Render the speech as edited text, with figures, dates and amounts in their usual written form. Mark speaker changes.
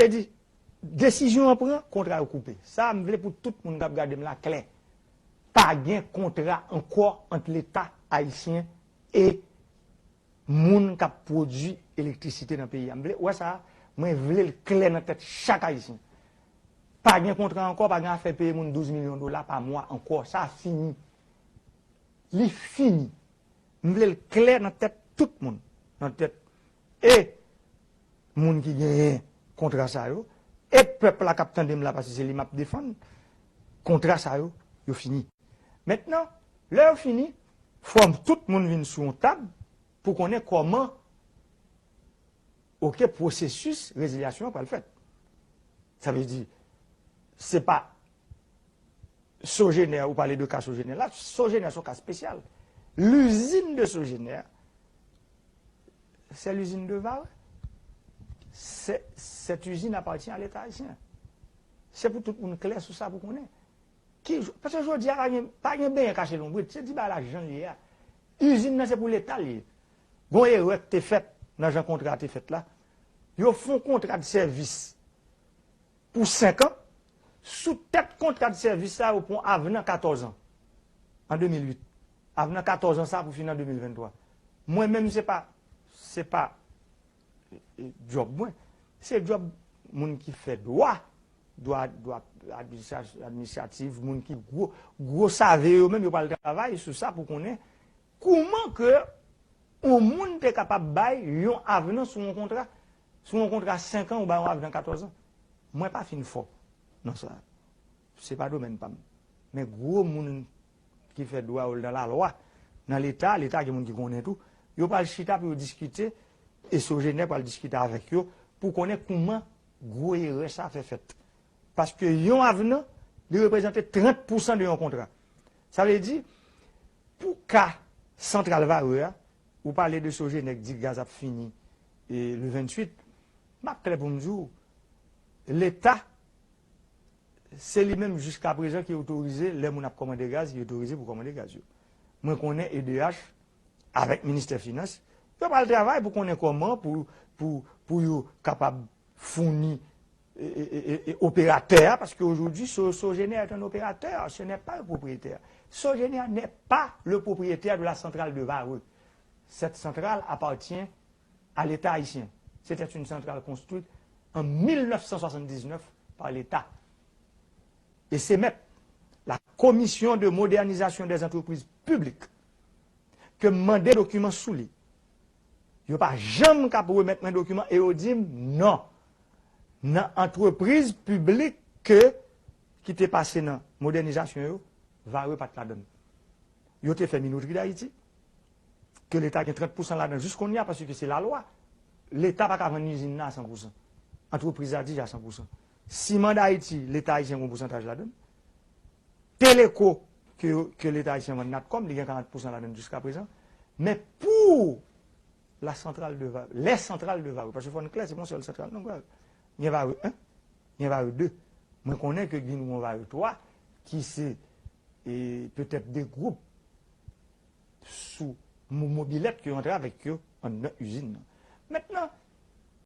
Speaker 1: Et dit, décision en prend, contrat coupé. Ça, je veux pour tout le monde qui regarde la clé. Pas de contrat encore entre l'État haïtien et moun qui produit électricité dans le pays. Ouais, ça, moi, je veux le clair dans la tête chaque haïtien. Pas de contrat encore, pas de faire payer 12 millions de dollars par mois encore. Ça a fini. Il fini. Je veux le clair dans la tête tout le monde. Dans la tête. Et, moun qui gagne contrat ça, yo, et peuple la capitaine de là, parce que c'est lui qui défend, contrat ça, yo fini. Maintenant, l'heure fini, faut tout le monde vienne sur une table pour qu'on ait comment, auquel processus résiliation va le faire. Ça veut dire, c'est pas Sogénère, ou parler de cas Sogénère, là, Sogénère, c'est un cas spécial. L'usine de Sogénère, c'est l'usine de Var. Cette usine appartient à l'État haïtien. C'est pour tout le monde clair sur ça pour qu'on ait. Parce que je dis, pas de bien caché l'ombre, c'est dit, l'argent lié. L'usine, c'est pour l'État lié. Bon, erreur que tu fait, dans un contrat que tu fait là, ils font un contrat de service pour 5 ans. Sous tête contrat de service, ça, pour avenant 14 ans. En 2008. Avenant 14 ans, ça, pour finir en 2023. Moi-même, c'est pas job, moi. C'est job, moun qui fait droit administratif, moun qui gros savent même, ils parlent de travail sur ça pour qu'on ait comment que un monde est capable de bailler un avenant sur un contrat 5 ans ou un avenant 14 ans. Moi, pas fin fort. Non, ça, c'est pas domaine pas. Mais gros monde qui fait droit dans la loi, dans l'État qui est monde qui connaît tout, ils parlent chita pour discuter et Sogénère pour discuter avec eux pour connaître comment gros erreur ça fait. Parce que yon avenant, il représente 30% de yon contrat. Ça veut dire, pour cas central Vareux, ou parler de Sogénère qui dit gaz a fini et le 28, ma clair pour me dire, l'État, c'est lui-même jusqu'à présent qui est autorisé, les gens qui commandé gaz, qui est autorisé pour commander gaz. Moi, je connais EDH avec le ministère des Finances. Je pas le travail pour qu'on ait comment, pour capable fournir opérateur, parce qu'aujourd'hui, Sogénère est un opérateur, ce n'est pas un propriétaire. Sogénère n'est pas le propriétaire de la centrale de Vareux. Cette centrale appartient à l'État haïtien. C'était une centrale construite en 1979 par l'État. Et c'est même la commission de modernisation des entreprises publiques que demande des documents sous lui. Il n'y a pas jamais qu'à remettre un document et on dit non. Dans l'entreprise publique qui était passée dans la modernisation, va repartir là-dedans. Il a fait minoterie d'Haïti, que l'État a 30% là-dedans, jusqu'on y a, parce que c'est la loi. L'État n'a pas vendre une usine à 100%. L'entreprise a dit à 100%. Ciment d'Haïti, l'État haïtien a un pourcentage là-dedans. Téléco, que l'État haïtien vend Natcom, il y a 40% là-dedans jusqu'à présent. Mais pour la centrale de Vareux, les centrales de Vareux, parce que faut une classe, c'est mon seul centrale. Non, il y a Vareux 1, il y a Vareux 2. Moi, je connais que il y a Vareux 3, qui c'est peut-être des groupes sous mobilette qui ont entré avec eux en usine. Maintenant,